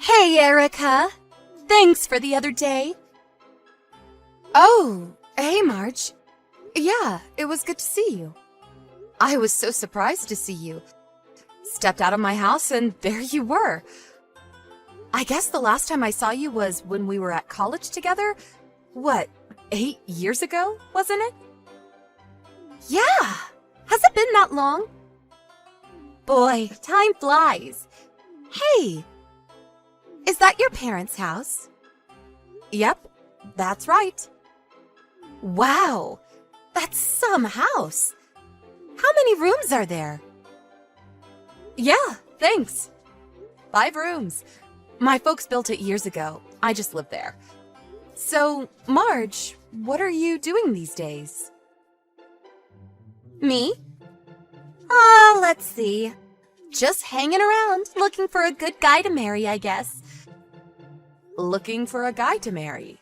Hey, Erica. Thanks for the other day. Oh, hey, Marge. Yeah, it was good to see you. I was so surprised to see you. Stepped out of my house and there you were. I guess the last time I saw you was when we were at college together. What, 8 years ago, wasn't it? Yeah. Has it been that long? Boy, time flies. Hey, is that your parents' house? Yep, that's right. Wow, that's some house. How many rooms are there? Yeah, thanks. 5 rooms. My folks built it years ago. I just live there. So, Marge, what are you doing these days? Me? Let's see. Just hanging around, looking for a good guy to marry, I guess. Looking for a guy to marry.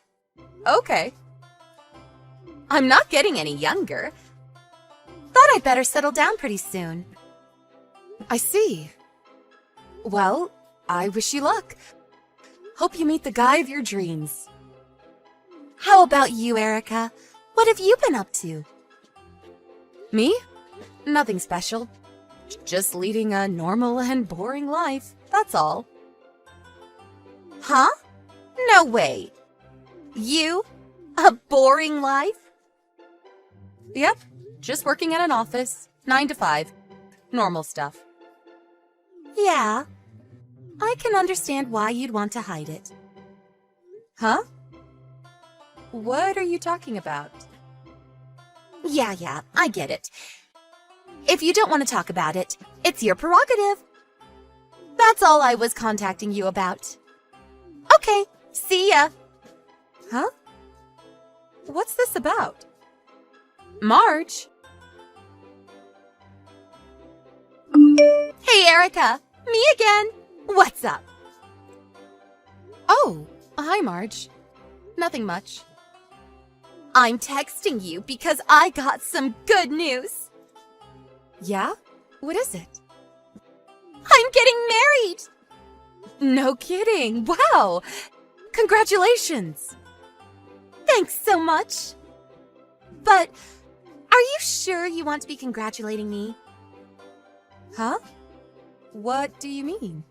Okay. I'm not getting any younger. Thought I'd better settle down pretty soon. I see. Well, I wish you luck. Hope you meet the guy of your dreams. How about you, Erica? What have you been up to? Me? Nothing special. Just leading a normal and boring life, that's all. Huh? No way. You? A boring life? Yep, just working at an office, 9 to 5. Normal stuff. Yeah, I can understand why you'd want to hide it. Huh? What are you talking about? Yeah, I get it. If you don't want to talk about it, it's your prerogative. That's all I was contacting you about. Okay, see ya. Huh? What's this about? Marge? Hey, Erica. Me again. What's up? Oh, hi, Marge. Nothing much. I'm texting you because I got some good news. Yeah? What is it? I'm getting married! No kidding! Wow! Congratulations! Thanks so much! But, are you sure you want to be congratulating me? Huh? What do you mean?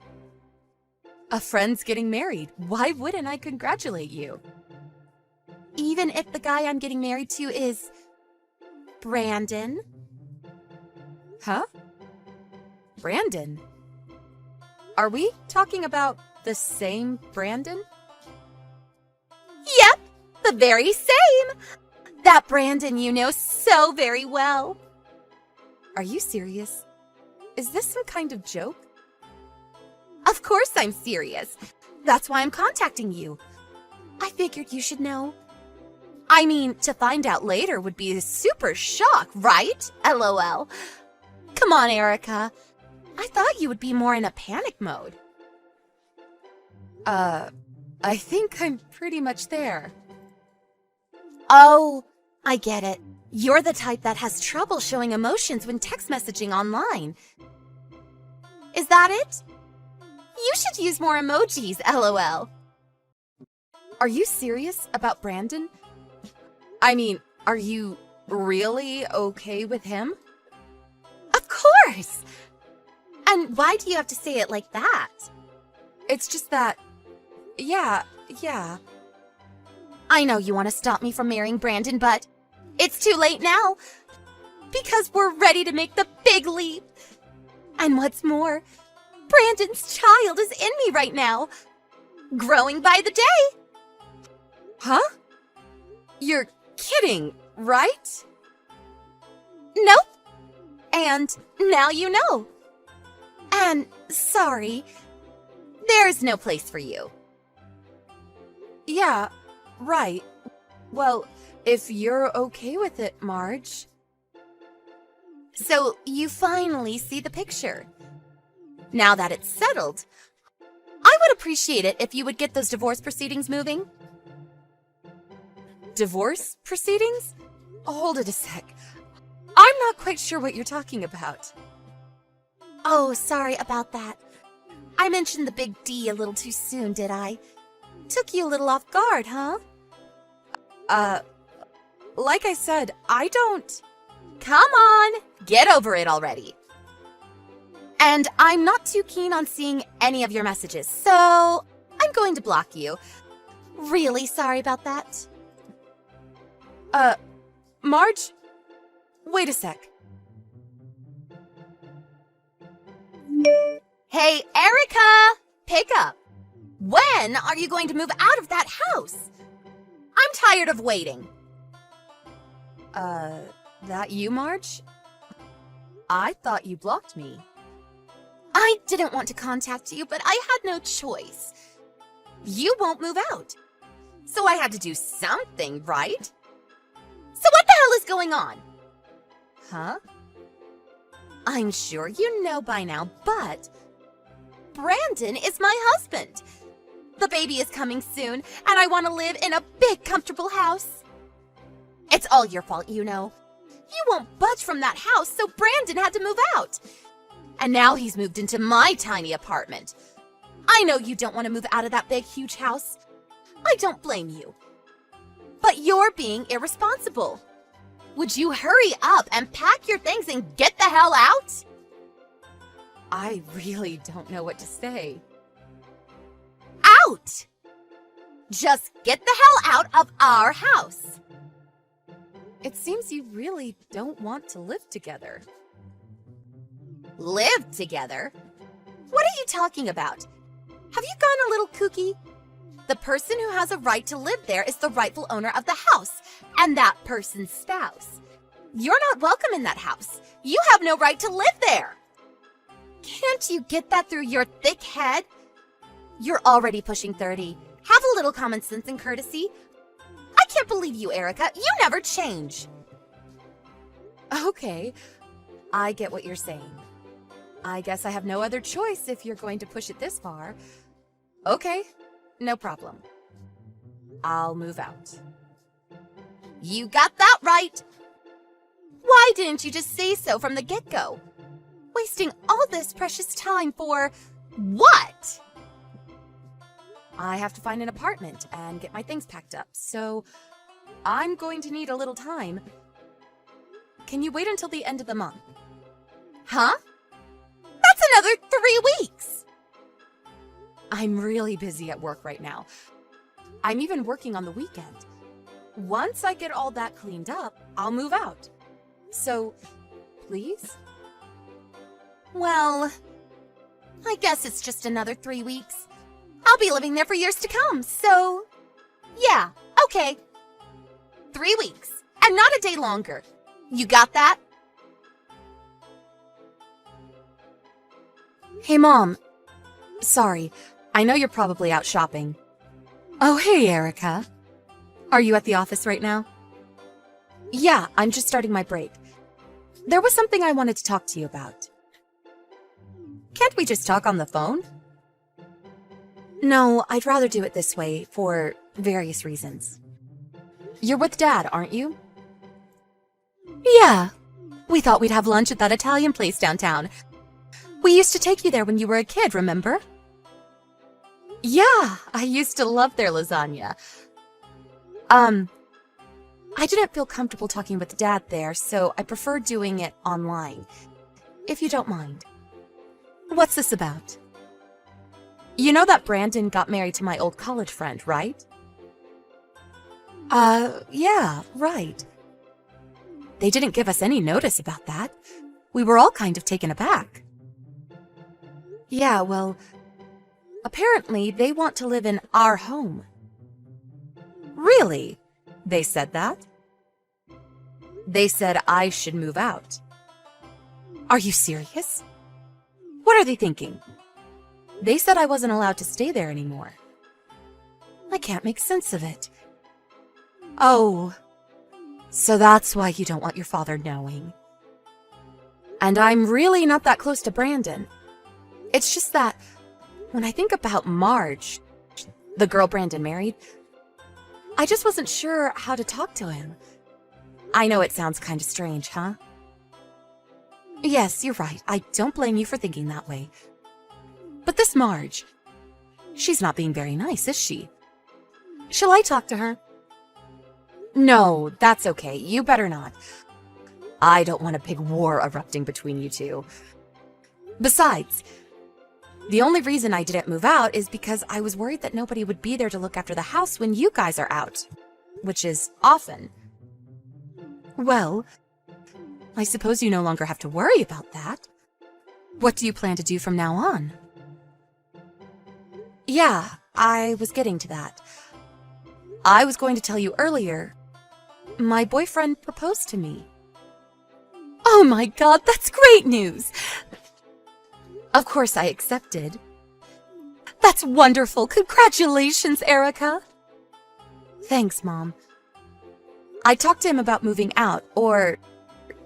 A friend's getting married. Why wouldn't I congratulate you? Even if the guy I'm getting married to is Brandon? Huh? Brandon? Are we talking about the same Brandon? Yep, the very same! That Brandon you know so very well. Are you serious? Is this some kind of joke? Of course I'm serious. That's why I'm contacting you. I figured you should know. I mean, to find out later would be a super shock, right? LOL. Come on, Erica. I thought you would be more in a panic mode. I think I'm pretty much there. Oh, I get it. You're the type that has trouble showing emotions when text messaging online. Is that it? You should use more emojis, LOL. Are you serious about Brandon? I mean, are you really okay with him? Of course! And why do you have to say it like that? It's just that, yeah. I know you want to stop me from marrying Brandon, but it's too late now. Because we're ready to make the big leap. And what's more, Brandon's child is in me right now. Growing by the day. Huh? You're kidding, right? Nope. And now you know. And sorry, there's no place for you. Yeah, right. Well, if you're okay with it, Marge. So you finally see the picture. Now that it's settled, I would appreciate it if you would get those divorce proceedings moving. Divorce proceedings? Hold it a sec. I'm not quite sure what you're talking about. Oh, sorry about that. I mentioned the big D a little too soon, did I? Took you a little off guard, huh? Like I said, I don't... Come on, get over it already. And I'm not too keen on seeing any of your messages, so I'm going to block you. Really sorry about that. Marge? Wait a sec. Hey, Erica! Pick up. When are you going to move out of that house? I'm tired of waiting. That you, Marge? I thought you blocked me. I didn't want to contact you, but I had no choice. You won't move out. So I had to do something, right? So what the hell is going on? Huh? I'm sure you know by now, but Brandon is my husband. The baby is coming soon, and I want to live in a big, comfortable house. It's all your fault, you know. You won't budge from that house, so Brandon had to move out. And now he's moved into my tiny apartment. I know you don't want to move out of that big, huge house. I don't blame you. But you're being irresponsible. Would you hurry up and pack your things and get the hell out? I really don't know what to say. Out! Just get the hell out of our house. It seems you really don't want to live together. Live together? What are you talking about? Have you gone a little kooky? The person who has a right to live there is the rightful owner of the house, and that person's spouse. You're not welcome in that house. You have no right to live there. Can't you get that through your thick head? You're already pushing 30. Have a little common sense and courtesy. I can't believe you, Erica. You never change. Okay, I get what you're saying. I guess I have no other choice if you're going to push it this far. Okay, no problem. I'll move out. You got that right. Why didn't you just say so from the get-go? Wasting all this precious time for what? I have to find an apartment and get my things packed up, so I'm going to need a little time. Can you wait until the end of the month? Huh? That's another 3 weeks! I'm really busy at work right now. I'm even working on the weekend. Once I get all that cleaned up, I'll move out. So, please? Well, I guess it's just another 3 weeks. I'll be living there for years to come, so... Yeah, okay. 3 weeks, and not a day longer. You got that? Hey, Mom. Sorry, I know you're probably out shopping. Oh, hey, Erica. Are you at the office right now? Yeah, I'm just starting my break. There was something I wanted to talk to you about. Can't we just talk on the phone? No, I'd rather do it this way for various reasons. You're with Dad, aren't you? Yeah. We thought we'd have lunch at that Italian place downtown. We used to take you there when you were a kid, remember? Yeah, I used to love their lasagna. I didn't feel comfortable talking with Dad there, so I prefer doing it online, if you don't mind. What's this about? You know that Brandon got married to my old college friend, right? Yeah, right. They didn't give us any notice about that. We were all kind of taken aback. Yeah, well, apparently they want to live in our home. Really? They said that? They said I should move out. Are you serious? What are they thinking? They said I wasn't allowed to stay there anymore. I can't make sense of it. Oh, so that's why you don't want your father knowing. And I'm really not that close to Brandon. It's just that when I think about Marge, the girl Brandon married, I just wasn't sure how to talk to him. I know it sounds kind of strange, huh? Yes, you're right. I don't blame you for thinking that way. But this Marge, she's not being very nice, is she? Shall I talk to her? No, that's okay. You better not. I don't want a big war erupting between you two. Besides, the only reason I didn't move out is because I was worried that nobody would be there to look after the house when you guys are out, which is often. Well, I suppose you no longer have to worry about that. What do you plan to do from now on? Yeah, I was getting to that. I was going to tell you earlier, my boyfriend proposed to me. Oh my God, that's great news! Of course I accepted. That's wonderful! Congratulations, Erica! Thanks, Mom. I talked to him about moving out, or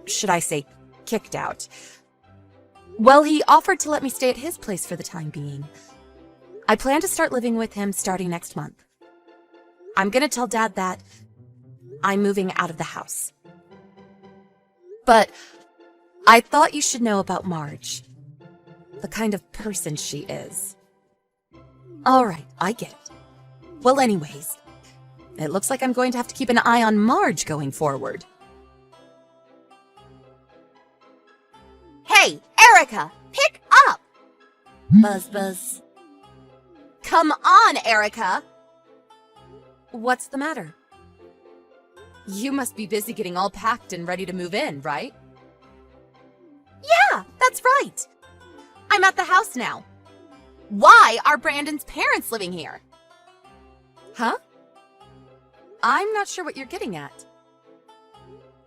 should I say, kicked out. Well, he offered to let me stay at his place for the time being. I plan to start living with him starting next month. I'm gonna tell Dad that I'm moving out of the house. But I thought you should know about Marge. The kind of person she is. All right, I get it. Well, anyways, it looks like I'm going to have to keep an eye on Marge going forward. Hey, Erica, pick up! Buzz, buzz. Come on, Erica! What's the matter? You must be busy getting all packed and ready to move in, right? Yeah, that's right. I'm at the house now. Why are Brandon's parents living here? Huh? I'm not sure what you're getting at.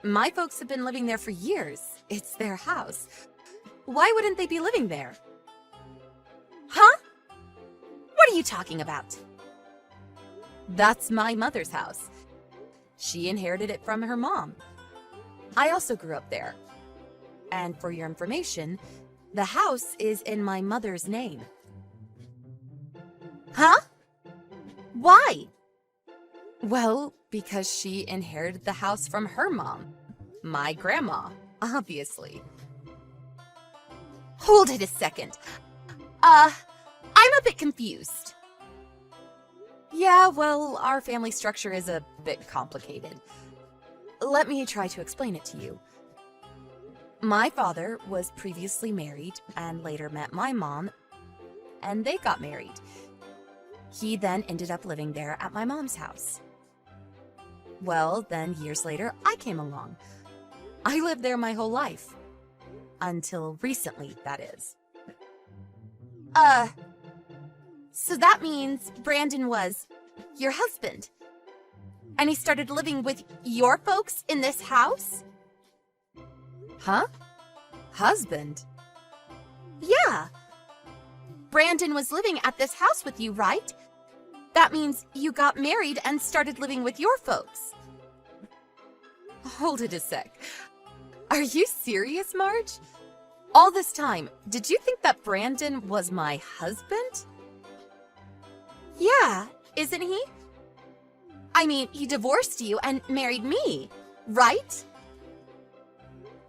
My folks have been living there for years. It's their house. Why wouldn't they be living there? Huh? What are you talking about? That's my mother's house. She inherited it from her mom. I also grew up there. And for your information, the house is in my mother's name. Huh? Why? Well, because she inherited the house from her mom. My grandma, obviously. Hold it a second. I'm a bit confused. Yeah, well, our family structure is a bit complicated. Let me try to explain it to you. My father was previously married and later met my mom, and they got married. He then ended up living there at my mom's house. Well, then years later, I came along. I lived there my whole life. Until recently, that is. So that means Brandon was your husband. And he started living with your folks in this house? Huh? Husband? Yeah. Brandon was living at this house with you, right? That means you got married and started living with your folks. Hold it a sec. Are you serious, Marge? All this time, did you think that Brandon was my husband? Yeah, isn't he? I mean, he divorced you and married me, right?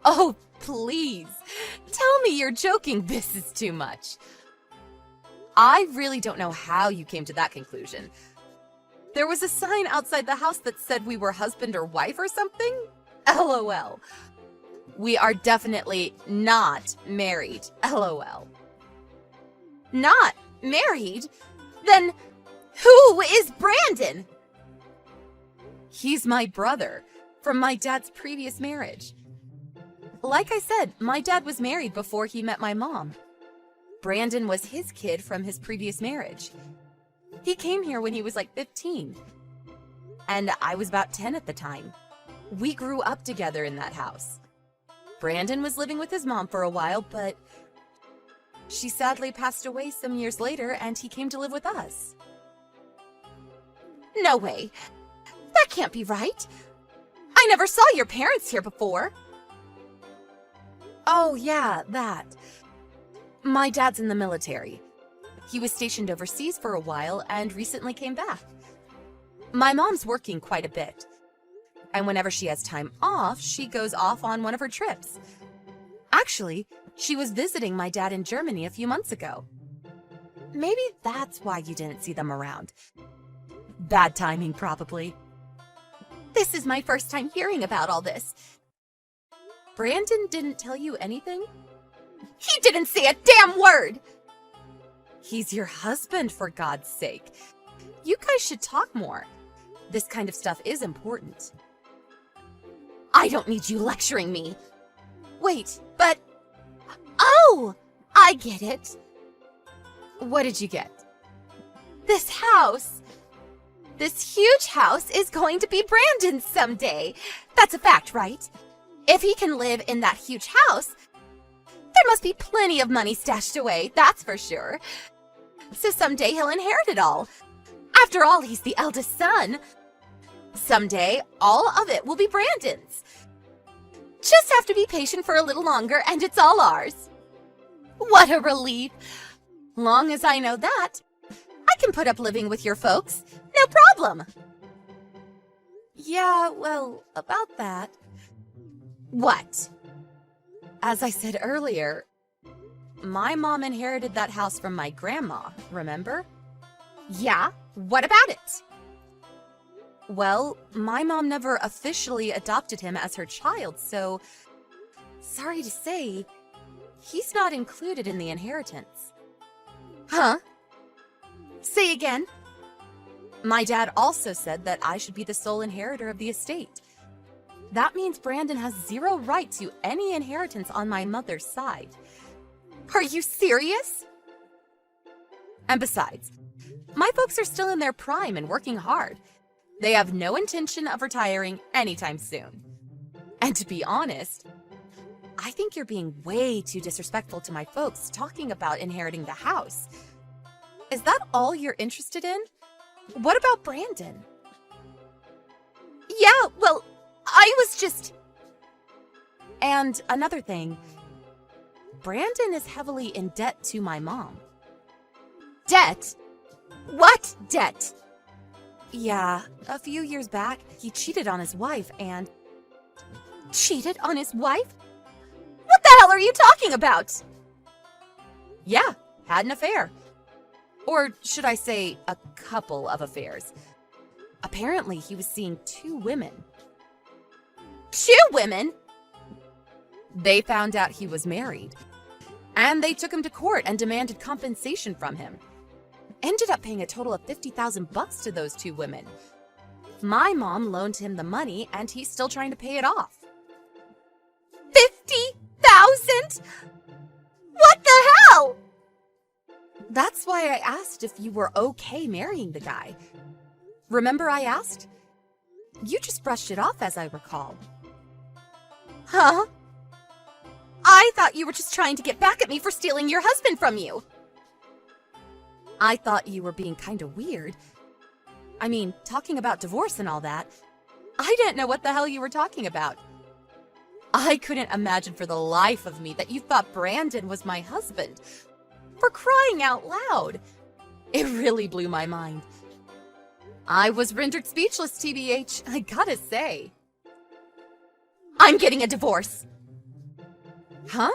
Oh, please. Tell me you're joking. This is too much. I really don't know how you came to that conclusion. There was a sign outside the house that said we were husband or wife or something? LOL. We are definitely not married. LOL. Not married? Then who is Brandon? He's my brother from my dad's previous marriage. Like I said, my dad was married before he met my mom. Brandon was his kid from his previous marriage. He came here when he was like 15. And I was about 10 at the time. We grew up together in that house. Brandon was living with his mom for a while, but she sadly passed away some years later and he came to live with us. No way. That can't be right. I never saw your parents here before. Oh yeah, that. My dad's in the military. He was stationed overseas for a while and recently came back. My mom's working quite a bit. And whenever she has time off, she goes off on one of her trips. Actually, she was visiting my dad in Germany a few months ago. Maybe that's why you didn't see them around. Bad timing, probably. This is my first time hearing about all this. Brandon didn't tell you anything? He didn't say a damn word! He's your husband, for God's sake. You guys should talk more. This kind of stuff is important. I don't need you lecturing me. Wait, but... Oh! I get it. What did you get? This house. This huge house is going to be Brandon's someday. That's a fact, right? If he can live in that huge house, there must be plenty of money stashed away, that's for sure. So someday he'll inherit it all. After all, he's the eldest son. Someday, all of it will be Brandon's. Just have to be patient for a little longer and it's all ours. What a relief. Long as I know that, I can put up living with your folks. No problem. Yeah, well, about that. What? As I said earlier, my mom inherited that house from my grandma, remember? Yeah, what about it? Well, my mom never officially adopted him as her child, so sorry to say, he's not included in the inheritance. Huh? Say again? My dad also said that I should be the sole inheritor of the estate. That means Brandon has zero right to any inheritance on my mother's side. Are you serious? And besides, my folks are still in their prime and working hard. They have no intention of retiring anytime soon. And to be honest, I think you're being way too disrespectful to my folks talking about inheriting the house. Is that all you're interested in? What about Brandon? Yeah, well, I was just... And another thing, Brandon is heavily in debt to my mom. Debt? What debt? Yeah, a few years back, he cheated on his wife and... Cheated on his wife? What the hell are you talking about? Yeah, had an affair. Or should I say, a couple of affairs. Apparently, he was seeing 2 women. 2 women? They found out he was married. And they took him to court and demanded compensation from him. Ended up paying a total of $50,000 to those 2 women. My mom loaned him the money and he's still trying to pay it off. 50,000? What the hell? That's why I asked if you were okay marrying the guy. Remember I asked? You just brushed it off, as I recall. Huh? I thought you were just trying to get back at me for stealing your husband from you. I thought you were being kind of weird. I mean, talking about divorce and all that. I didn't know what the hell you were talking about. I couldn't imagine for the life of me that you thought Brandon was my husband. For crying out loud. It really blew my mind. I was rendered speechless, TBH, I gotta say. I'm getting a divorce. Huh?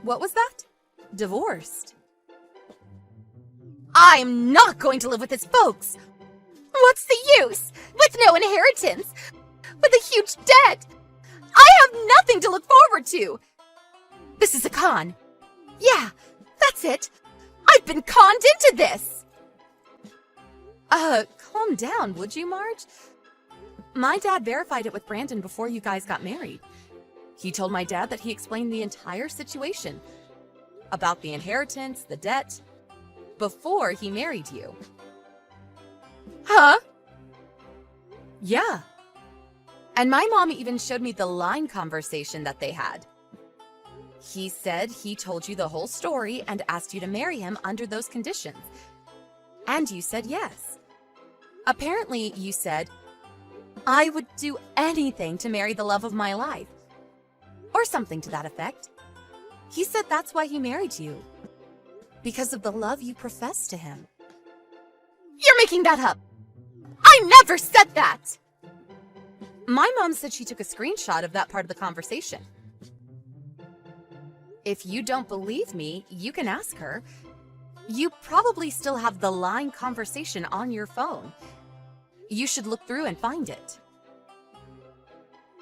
What was that? Divorced. I'm not going to live with his folks. What's the use? With no inheritance. With a huge debt. I have nothing to look forward to. This is a con. Yeah, that's it. I've been conned into this. Calm down, would you, Marge? My dad verified it with Brandon before you guys got married. He told my dad that he explained the entire situation. About the inheritance, the debt, before he married you. Huh? Yeah. And my mom even showed me the line conversation that they had. He said he told you the whole story and asked you to marry him under those conditions. And you said yes. Apparently, you said, I would do anything to marry the love of my life. Or something to that effect. He said that's why he married you. Because of the love you profess to him. You're making that up! I never said that! My mom said she took a screenshot of that part of the conversation. If you don't believe me, you can ask her. You probably still have the line conversation on your phone. You should look through and find it.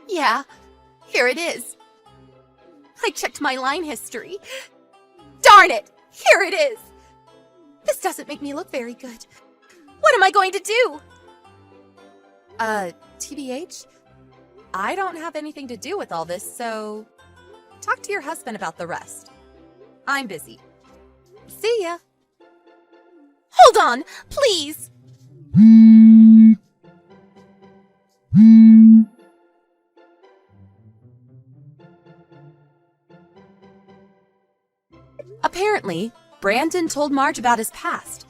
Yeah, here it is. I checked my line history. Darn it! Here it is! This doesn't make me look very good. What am I going to do? TBH? I don't have anything to do with all this, so talk to your husband about the rest. I'm busy. See ya. Hold on, please! Apparently, Brandon told Marge about his past,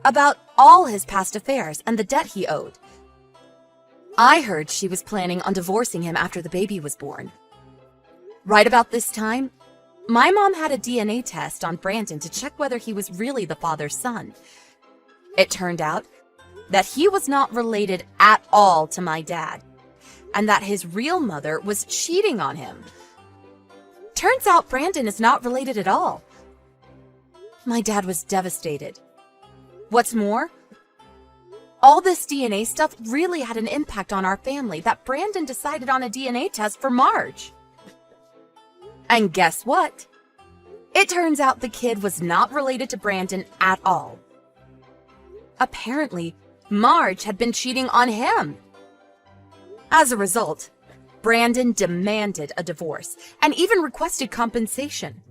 about all his past affairs and the debt he owed. I heard she was planning on divorcing him after the baby was born. Right about this time, my mom had a DNA test on Brandon to check whether he was really the father's son. It turned out that he was not related at all to my dad, and that his real mother was cheating on him. Turns out Brandon is not related at all. My dad was devastated. What's more, all this DNA stuff really had an impact on our family that Brandon decided on a DNA test for Marge. And guess what? It turns out the kid was not related to Brandon at all. Apparently, Marge had been cheating on him. As a result, Brandon demanded a divorce and even requested compensation.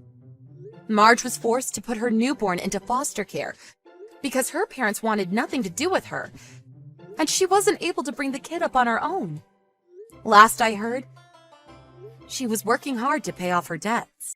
Marge was forced to put her newborn into foster care because her parents wanted nothing to do with her, and she wasn't able to bring the kid up on her own. Last I heard, she was working hard to pay off her debts.